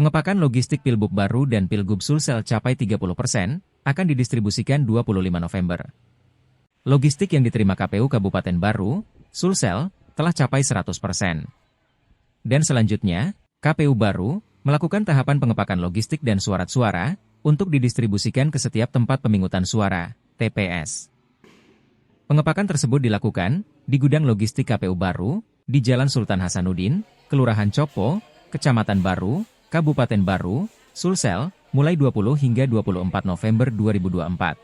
Pengepakan logistik Pilbub Baru dan Pilgub Sulsel capai 30%, akan didistribusikan 25 November. Logistik yang diterima KPU Kabupaten Baru, Sulsel, telah capai 100%. Dan selanjutnya, KPU Baru melakukan tahapan pengepakan logistik dan surat suara untuk didistribusikan ke setiap tempat pemungutan suara, TPS. Pengepakan tersebut dilakukan di gudang logistik KPU Baru, di Jalan Sultan Hasanuddin, Kelurahan Copo, Kecamatan Baru, Kabupaten Baru, Sulsel, mulai 20 hingga 24 November 2024.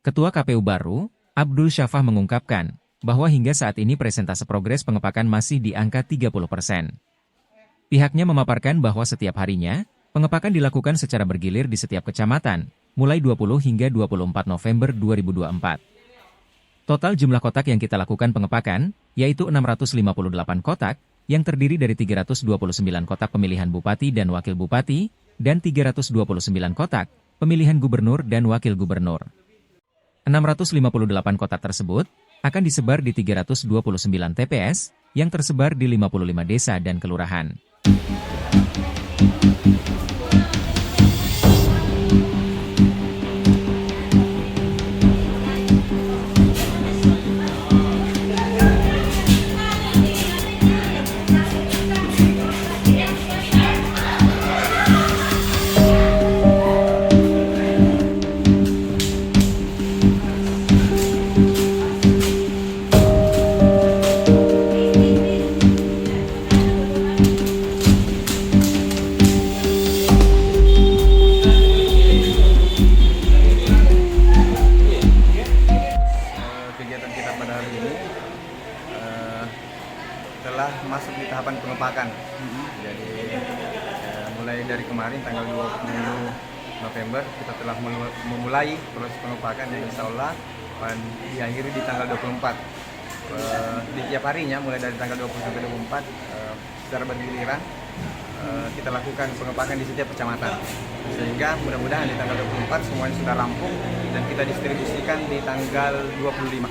Ketua KPU Baru, Abdul Syafah mengungkapkan bahwa hingga saat ini presentase progres pengepakan masih di angka 30%. Pihaknya memaparkan bahwa setiap harinya, pengepakan dilakukan secara bergilir di setiap kecamatan, mulai 20 hingga 24 November 2024. Total jumlah kotak yang kita lakukan pengepakan, yaitu 658 kotak, yang terdiri dari 329 kotak pemilihan Bupati dan Wakil Bupati, dan 329 kotak pemilihan Gubernur dan Wakil Gubernur. 658 kotak tersebut akan disebar di 329 TPS, yang tersebar di 55 desa dan kelurahan. Kegiatan kita pada hari ini telah masuk di tahapan pengepakan. Jadi mulai dari kemarin tanggal 20 November kita telah memulai proses pengepakan dan insya Allah diakhiri di tanggal 24. Di tiap harinya mulai dari tanggal 20 sampai 24 secara bergiliran kita lakukan pengepakan di setiap kecamatan, sehingga mudah-mudahan di tanggal 24 semuanya sudah rampung dan kita distribusikan di tanggal 25.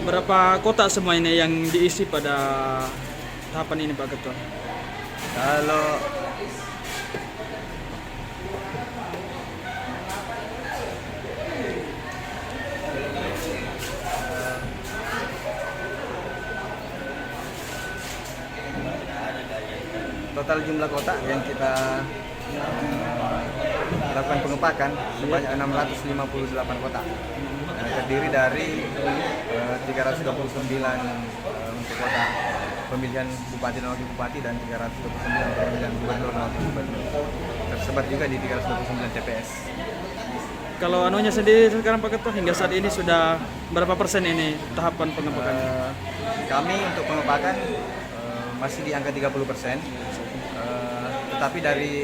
Berapa kotak semua ini yang diisi pada tahapan ini Pak Ketua? Kalau total jumlah kotak yang kita lakukan pengepakan sebanyak 658 kotak. Terdiri dari 329 untuk kotak pemilihan Bupati dan Wakil Bupati dan 329 pemilihan Gubernur dan Wakil Gubernur. Tersebar juga di 329 TPS. Kalau anunya sendiri sekarang Pak Ketua, hingga saat ini sudah berapa persen ini tahapan pengepakan? Kami untuk pengepakan masih di angka 30%, tetapi dari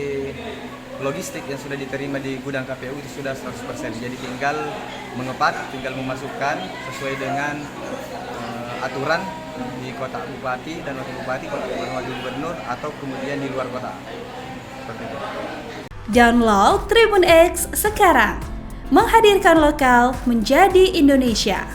logistik yang sudah diterima di gudang KPU itu sudah 100%. Jadi tinggal mengepak, tinggal memasukkan sesuai dengan aturan di kota Bupati dan Wakil Bupati, kota Gubernur, Wakil Gubernur, atau kemudian di luar kota. Seperti itu. Download Tribun X sekarang, menghadirkan lokal menjadi Indonesia.